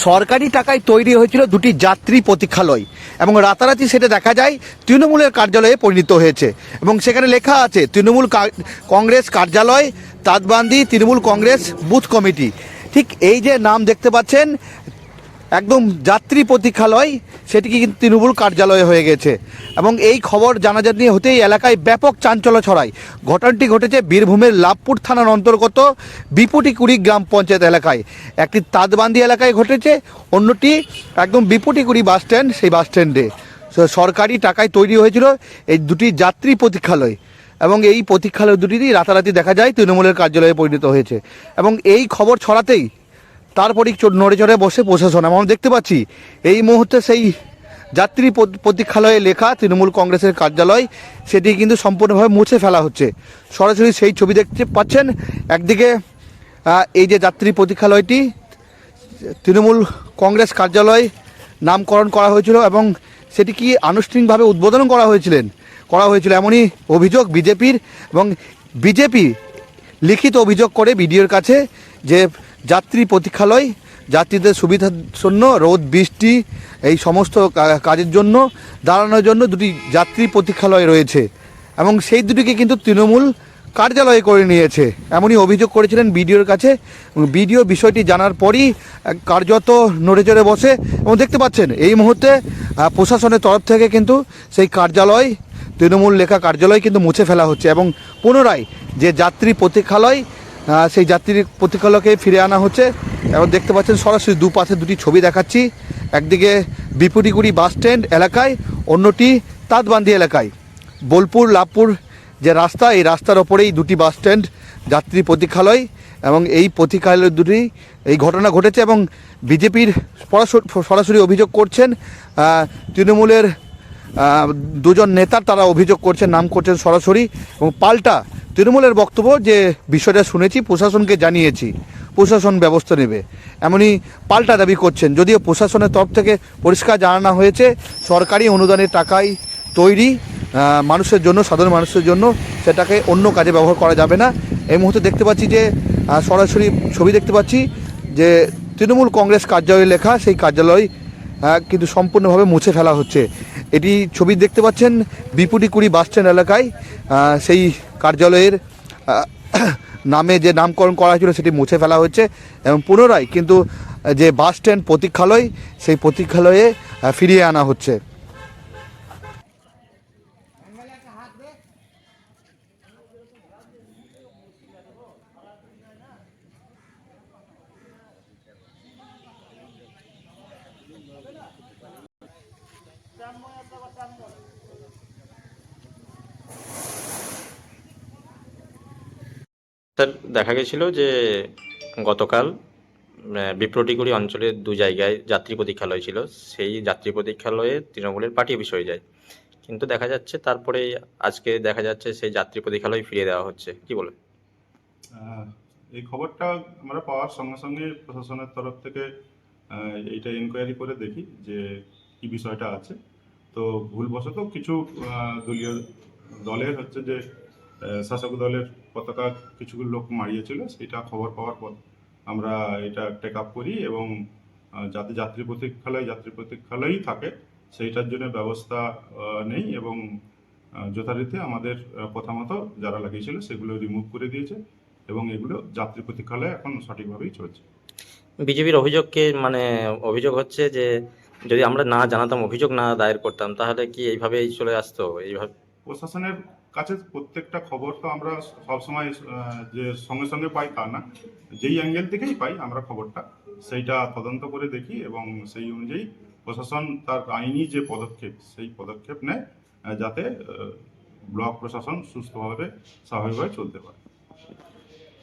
সরকারি টাকায় তৈরি হয়েছিল দুটি যাত্রী প্রতীক্ষালয় এবং রাতারাতি সেটা দেখা যায় তৃণমূলের কার্যালয়ে পরিণত হয়েছে এবং সেখানে লেখা আছে তৃণমূল কংগ্রেস কার্যালয় তাঁতবান্দি তৃণমূল কংগ্রেস বুথ কমিটি। ঠিক এই যে নাম দেখতে পাচ্ছেন একদম যাত্রী প্রতীক্ষালয়, সেটি কিন্তু তৃণমূল কার্যালয়ে হয়ে গেছে এবং এই খবর জানাজানি হতেই এলাকায় ব্যাপক চাঞ্চল্য ছড়ায়। ঘটনাটি ঘটেছে বীরভূমের লাভপুর থানার অন্তর্গত বিপুটিকুড়ি গ্রাম পঞ্চায়েত এলাকায়। একটি তাঁতবান্দি এলাকায় ঘটেছে, অন্যটি একদম বিপুটিকুড়ি বাস স্ট্যান্ড, সেই বাস স্ট্যান্ডে সরকারি টাকায় তৈরি হয়েছিল এই দুটি যাত্রী প্রতীক্ষালয় এবং এই প্রতীক্ষালয় দুটিতেই রাতারাতি দেখা যায় তৃণমূলের কার্যালয়ে পরিণত হয়েছে এবং এই খবর ছড়াতেই তারপরেই নড়ে চড়ে বসে প্রশাসন। আমরা দেখতে পাচ্ছি এই মুহূর্তে সেই যাত্রী প্রতীক্ষালয়ে লেখা তৃণমূল কংগ্রেসের কার্যালয় সেটি কিন্তু সম্পূর্ণভাবে মুছে ফেলা হচ্ছে। সরাসরি সেই ছবি দেখতে পাচ্ছেন। একদিকে এই যে যাত্রী প্রতীক্ষালয়টি তৃণমূল কংগ্রেস কার্যালয় নামকরণ করা হয়েছিল এবং সেটি কি আনুষ্ঠানিকভাবে উদ্বোধন করা হয়েছিল এমনই অভিযোগ বিজেপির, এবং বিজেপি লিখিত অভিযোগ করে বিডিওর কাছে যে যাত্রী প্রতীক্ষালয় যাত্রীদের সুবিধার জন্য রোদ বৃষ্টি এই সমস্ত কাজের জন্য দাঁড়ানোর জন্য দুটি যাত্রী প্রতীক্ষালয় রয়েছে এবং সেই দুটিকে কিন্তু তৃণমূল কার্যালয়ে করে নিয়েছে এমনই অভিযোগ করেছিলেন বিডিওর কাছে। বিডিও বিষয়টি জানার পরই কার্যত নড়ে চড়ে বসে এবং দেখতে পাচ্ছেন এই মুহূর্তে প্রশাসনের তরফ থেকে কিন্তু সেই কার্যালয় তৃণমূল লেখা কার্যালয় কিন্তু মুছে ফেলা হচ্ছে এবং পুনরায় যে যাত্রী প্রতীক্ষালয় সেই যাত্রী প্রতীক্ষালয়কে ফিরে আনা হচ্ছে এবং দেখতে পাচ্ছেন সরাসরি দুপাশে দুটি ছবি দেখাচ্ছি। একদিকে বিপুটিকুড়ি বাস স্ট্যান্ড এলাকায়, অন্যটি তাঁতবান্দি এলাকায়। বোলপুর লাভপুর যে রাস্তা, এই রাস্তার ওপরেই দুটি বাস স্ট্যান্ড যাত্রী প্রতীক্ষালয় এবং এই প্রতীক্ষালয় দুটি এই ঘটনা ঘটেছে এবং বিজেপির সরাসরি অভিযোগ করছেন তৃণমূলের দুজন নেতার, তারা অভিযোগ করছেন, নাম করছেন সরাসরি এবং পাল্টা তৃণমূলের বক্তব্য যে বিষয়টা শুনেছি প্রশাসনকে জানিয়েছি, প্রশাসন ব্যবস্থা নেবে, এমনই পাল্টা দাবি করছেন। যদিও প্রশাসনের তরফ থেকে পরিষ্কার জানানো হয়েছে সরকারি অনুদানের টাকায় তৈরি মানুষের জন্য, সাধারণ মানুষের জন্য, সেটাকে অন্য কাজে ব্যবহার করা যাবে না। এই মুহূর্তে দেখতে পাচ্ছি যে সরাসরি ছবি দেখতে পাচ্ছি যে তৃণমূল কংগ্রেস কার্যালয় লেখা সেই কার্যালয় কিন্তু সম্পূর্ণভাবে মুছে ফেলা হচ্ছে। এটি ছবি দেখতে পাচ্ছেন বিপুটিকুড়ি বাস স্ট্যান্ড এলাকায় সেই কার্যালয়ের নামে যে নামকরণ করা হয়েছিল সেটি মুছে ফেলা হচ্ছে এবং পুনরায় কিন্তু যে বাস স্ট্যান্ড প্রতীক্ষালয় সেই প্রতীক্ষালয়ে ফিরিয়ে আনা হচ্ছে। স্যার, দেখা গেছিল যে গতকাল বিপ্রটিকুড়ি অঞ্চলের দু জায়গায় যাত্রী প্রতীক্ষালয় ছিল, সেই যাত্রী প্রতীক্ষালয়ে তৃণমূলের পার্টি অফিস হয়ে যায়, কিন্তু দেখা যাচ্ছে তারপরে আজকে দেখা যাচ্ছে সেই যাত্রী প্রতীক্ষালয় ফিরিয়ে দেওয়া হচ্ছে, কি বলে? এই খবরটা আমরা পাওয়ার সঙ্গে সঙ্গে প্রশাসনের তরফ থেকে এইটা ইনকোয়ারি করে দেখি যে কি বিষয়টা আছে। তো ভুলবশত কিছু দলীয় দলের হচ্ছে যে শাসক দলের পতাকা কিছু লোক মারিয়েছিল, সেটা খবর পাওয়ার পর আমরা এটা টেক আপ করি এবং যাতে যাত্রী প্রতীক্ষালয়ই থাকে সেইটার জন্য ব্যবস্থা নেই এবং যথারীতি আমাদের কথা মতো যারা লাগিয়েছিল সেগুলো রিমুভ করে দিয়েছে এবং এগুলো যাত্রী প্রতীক্ষালয় এখন সঠিকভাবেই চলছে। বিজেপির অভিযোগ হচ্ছে যে যদি আমরা না জানাতাম, অভিযোগ না দায়ের করতাম, তাহলে কি এইভাবেই চলে আসতো? এইভাবে প্রশাসনের কাছে প্রত্যেকটা খবর তো আমরা সবসময় যে সঙ্গে সঙ্গে পাই তা না, যেই অ্যাঙ্গেল থেকেই পাই আমরা খবরটা সেইটা তদন্ত করে দেখি এবং সেই অনুযায়ী প্রশাসন তার আইনি যে পদক্ষেপ সেই পদক্ষেপ নেয় যাতে ব্লক প্রশাসন সুস্থভাবে স্বাভাবিকভাবে চলতে পারে।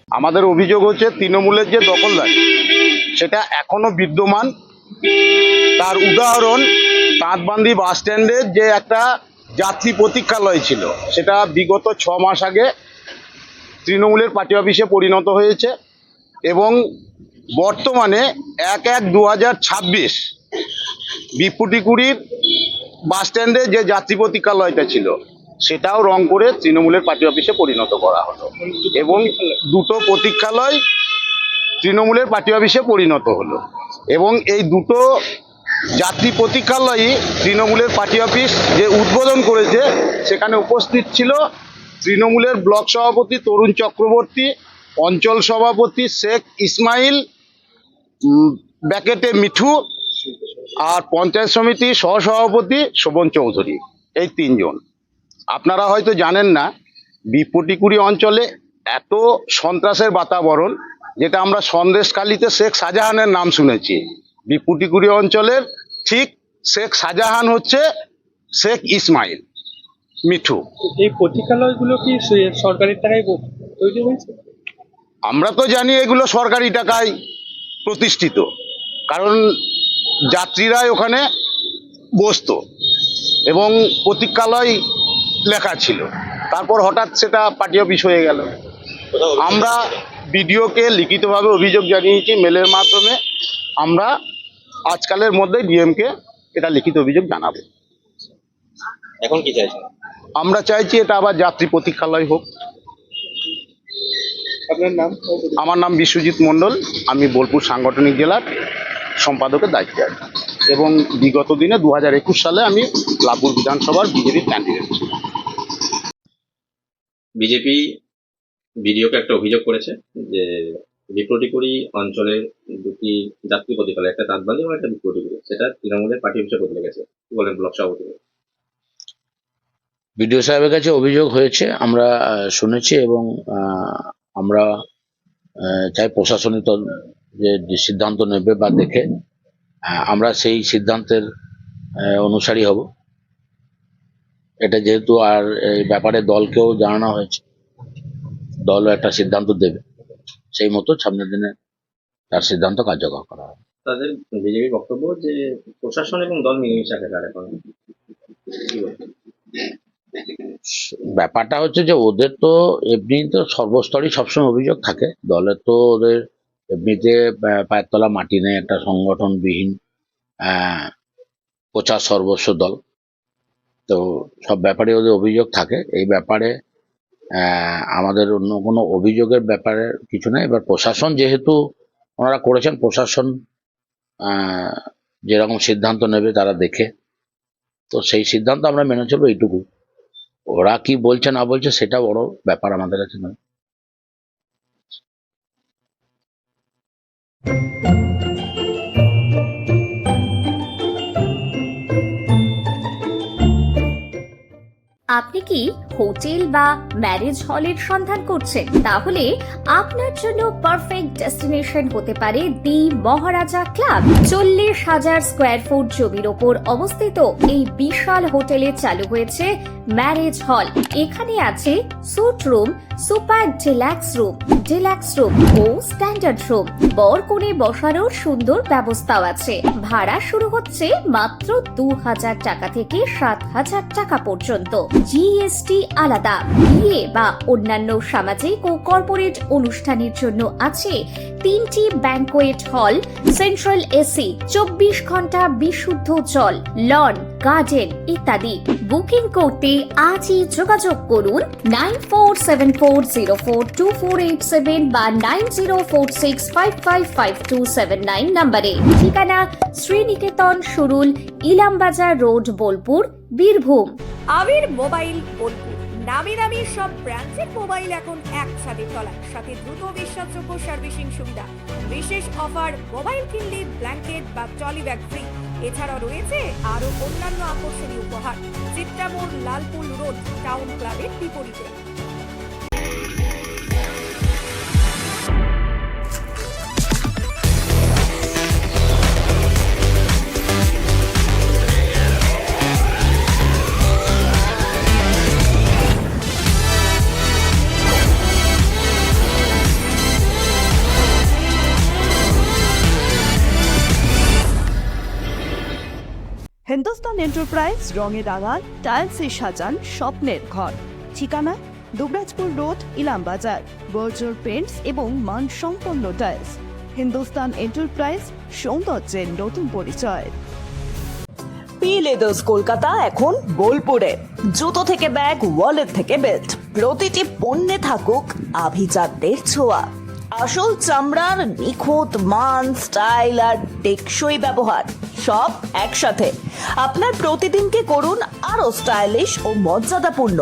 আমাদের অভিযোগ হচ্ছে তৃণমূলের যে দখলদারি সেটা এখনো বিদ্যমান। তার উদাহরণ তাঁতবান্দি বাস স্ট্যান্ডের যে একটা যাত্রী প্রতীক্ষালয় ছিল, সেটা বিগত 6 মাস আগে তৃণমূলের পার্টি অফিসে পরিণত হয়েছে এবং বর্তমানে 1/1/2026 বিপুটিকুড়ির বাস স্ট্যান্ডে যে যাত্রী প্রতীক্ষালয়টা ছিল সেটাও রং করে তৃণমূলের পার্টি অফিসে পরিণত করা হলো এবং দুটো প্রতীক্ষালয় তৃণমূলের পার্টি অফিসে পরিণত হলো। এবং এই দুটো যাত্রী প্রতীক্ষালয়ই তৃণমূলের পার্টি অফিস যে উদ্বোধন করেছে, সেখানে উপস্থিত ছিল তৃণমূলের ব্লক সভাপতি তরুণ চক্রবর্তী, অঞ্চল সভাপতি শেখ ইসমাইল, ব্যাকেটে মিঠু, আর পঞ্চায়েত সমিতি সহসভাপতি শোভন চৌধুরী, এই তিনজন। আপনারা হয়তো জানেন না, বিপটিকুড়ি অঞ্চলে এত সন্ত্রাসের বাতাবরণ, যেটা আমরা সন্দেশখালীতে শেখ শাহজাহানের নাম শুনেছি, বিপটিকুড়ি অঞ্চলের ঠিক শেখ শাহজাহান হচ্ছে শেখ ইসমাইল মিঠু। এই প্রতীক্ষালয়গুলো কি সরকারের টাকায় তৈরি হয়েছে? আমরা তো জানি এগুলো সরকারি টাকায় প্রতিষ্ঠিত, কারণ যাত্রীরাই ওখানে বসতো এবং প্রতীক্ষালয় লেখা ছিল। তারপর হঠাৎ সেটা পার্টি অফিস হয়ে গেল। আমরা বিডিওকে লিখিতভাবে অভিযোগ জানিয়েছি মেলের মাধ্যমে। আমরা আজকালের মধ্যে ডিএমকে এটা লিখিত অভিযোগ জানাবো। এখন কি চাইছেন? আমরা চাইছি এটা আবার যাত্রী প্রতীক্ষালয় হোক। আপনার নাম? আমার নাম বিশ্বজিৎ মণ্ডল, আমি বোলপুর সাংগঠনিক জেলার সম্পাদকের দায়িত্বে আছি এবং বিগত দিনে 2021 সালে আমি লাভপুর বিধানসভার বিজেপি ক্যান্ডিডেট ছিলাম। বিজেপি বিডিওকে একটা অভিযোগ করেছে যে বিপ্লটিকুড়ি অঞ্চলের দুটি যাত্রী প্রতীক্ষালয়, একটা তাঁতবান্ধি এবং একটা বিপ্লটিকুড়ি, সেটা তৃণমূলের পার্টি অফিসে বদলে গেছে। কি বলেন ব্লক সভাপতি? বিডিও সাহেবের কাছে অভিযোগ হয়েছে, আমরা শুনেছি এবং আমরা চাই প্রশাসনিক যে সিদ্ধান্ত নেবে বা দেখে আমরা সেই সিদ্ধান্তের অনুসারী হব। এটা যেহেতু আর এই ব্যাপারে দলকেও জানানো হয়েছে, দলও একটা সিদ্ধান্ত দেবে, সেই মতো সামনের দিনে তার সিদ্ধান্ত কার্যকর করা হবে। তাদের বিজেপির বক্তব্য যে প্রশাসন এবং দল মিলেমিশে আছে তার এখন। ব্যাপারটা হচ্ছে যে ওদের তো এমনি তো সর্বস্তরই সবসময় অভিযোগ থাকে, দলের তো ওদের এমনিতে পায়ের তলা মাটি নেই, একটা সংগঠনবিহীন প্রচার সর্বস্ব দল, তো সব ব্যাপারে ওদের অভিযোগ থাকে। এই ব্যাপারে আমাদের অন্য কোনো অভিযোগের ব্যাপারে কিছু নেই। এবার প্রশাসন যেহেতু ওনারা করেছেন, প্রশাসন যেরকম সিদ্ধান্ত নেবে তারা দেখে, তো সেই সিদ্ধান্ত আমরা মেনে চলবো, এইটুকু। ওরা কি বলছে না বলছে সেটা বড় ব্যাপার আমাদের কাছে নয়। আপনি কি হোটেল বা ম্যারেজ হলের সন্ধান করছেন? তাহলে আপনার জন্য পারফেক্ট ডেস্টিনেশন হতে পারে দি মহারাজা ক্লাব। 40,000 স্কোয়ার ফুট জমির ওপর অবস্থিত এই বিশাল হোটেলে চালু হয়েছে ম্যারেজ হল। এখানে আছে suite room, super deluxe room ও স্ট্যান্ডার্ড রুম। বর কনে বসানোর সুন্দর ব্যবস্থাও আছে। ভাড়া শুরু হচ্ছে মাত্র 2,000 টাকা থেকে 7,000 টাকা পর্যন্ত। জিএসটি আলাদা। বিয়ে বা অন্যান্য সামাজিক ও কর্পোরেট অনুষ্ঠানের জন্য আছে 3টি ব্যাংকোয়েট হল, সেন্ট্রাল এসি, 24 ঘন্টা বিশুদ্ধ জল, লন, গার্ডেন ইত্যাদি। বুকিং করতে আজই যোগাযোগ করুন 9474042487 বা 9046555279 নম্বরে। ঠিকানা শ্রীনিকেতন সুরুল, ইলামবাজার রোড, বোলপুর, বীরভূম। আবির মোবাইল বোলপুর। নামি দামি সব ব্র্যান্ডের মোবাইল এখন একসাথে তলায়, সাথে দ্রুত বিশ্বাসযোগ্য সার্ভিসিং সুবিধা। বিশেষ অফার, মোবাইল কিনলে ব্ল্যাঙ্কেট বা ট্রলি ব্যাগ ফ্রি। এছাড়াও রয়েছে আরো অন্যান্য আকর্ষণীয় উপহার। চিত্রামোড়, লালপুর রোড, টাউন ক্লাবের বিপরীতে। হিন্দুস্তান এন্টারপ্রাইজ রঙে রাঙান, টাইলসে সাজান স্বপ্নের ঘর। ঠিকানা দুবরাজপুর রোড, ইলামবাজার। বর্জর পেন্টস এবং মানসম্পন্ন টাইলস। হিন্দুস্তান এন্টারপ্রাইজ, সৌন্দর্যের নতুন পরিচয়। পি লেদার্স কলকাতা এখন বোলপুরে। জুতো থেকে ব্যাগ, ওয়ালেট থেকে বেল্ট, প্রতিটি পণ্যে থাকুক আভিজাতদের ছোঁয়া। আসল চামড়ার নিখুঁত মান, স্টাইল আর টেকসই ব্যবহার সব একসাথে আপনার প্রতিদিনকে করুন আরো স্টাইলিশ ও মর্যাদাপূর্ণ।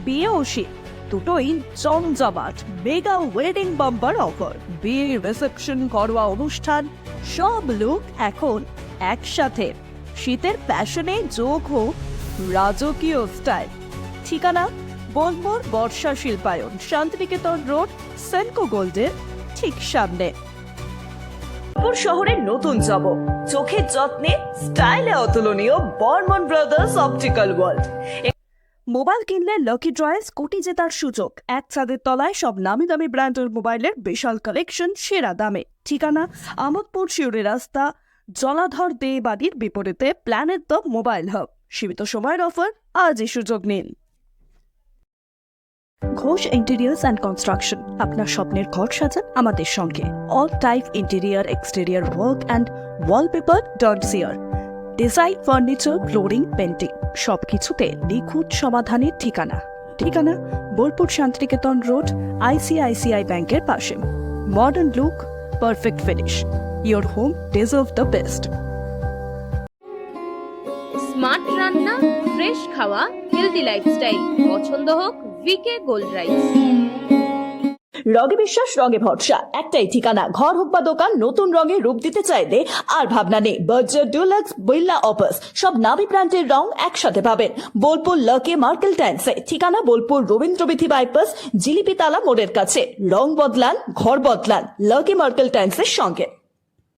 বিয়ে ও শীত দুটোই জমজমাট মেগা ওয়েডিং বাম্পার অফার। বিয়ে, রিসেপশন, ঘরোয়া অনুষ্ঠান সব লুক এখন একসাথে। শীতের ফ্যাশনে যোগ হোক রাজকীয় স্টাইল। ঠিকানা বোলপুর বর্ষা শিল্পায়ন, শান্তিনিকেতন রোড, সেনকো গোল্ডের ঠিক সামনে। বোলপুর শহরের নতুন চমক, চোখের যত্নে স্টাইলে অতুলনীয় Barman brothers optical world. Mobile কিনলে লাকি ড্রয়ে কোটি জেতার সুযোগ। এক ছাদের তলায় সব নামি দামি ব্র্যান্ডের মোবাইলের বিশাল কালেকশন সেরা দামে। ঠিকানা আমোদপুর শিউরি রাস্তা, জলাধর দে বাড়ির বিপরীতে প্ল্যানেট দ্য মোবাইল হাব। সীমিত সময়ের অফার, আজই সুযোগ নিন। ঘোষ ইন্টেরিয়ার্স অ্যান্ড কনস্ট্রাকশন, আপনার স্বপ্নের ঘর সাজান আমাদের সঙ্গে। All type interior, exterior work and wallpaper dot CR. Design, furniture, flooring, painting সবকিছুতে নিখুঁত সমাধানের ঠিকানা। ঠিকানা বোলপুর শান্তিনিকেতন রোড, আইসিআইসিআই ব্যাংকের পাশে। Modern look, perfect finish, your home deserve the best. Smart রান্না, ফ্রেশ খাওয়া, হেলদি লাইফস্টাইল, পছন্দ হোক ভিকে গোল্ড রাইস। রঙে বিশ্বাস, রঙে ভরসা, একটাই ঠিকানা। ঘর হোক বা দোকান, নতুন রঙে রূপ দিতে চাইলে আর ভাবনা নেই। বার্জার, ডুলাক্স, বিল্লা অপাস সব নামি ব্র্যান্ডের রং একসাথে পাবেন বোলপুর লাকি মার্কেল টাইলসে। ঠিকানা বোলপুর রবীন্দ্রবিথি বাইপাস, জিলিপিতালা মোড়ের কাছে। রং বদলান, ঘর বদলান, লাকি মার্কেল টাইলসের সঙ্গে।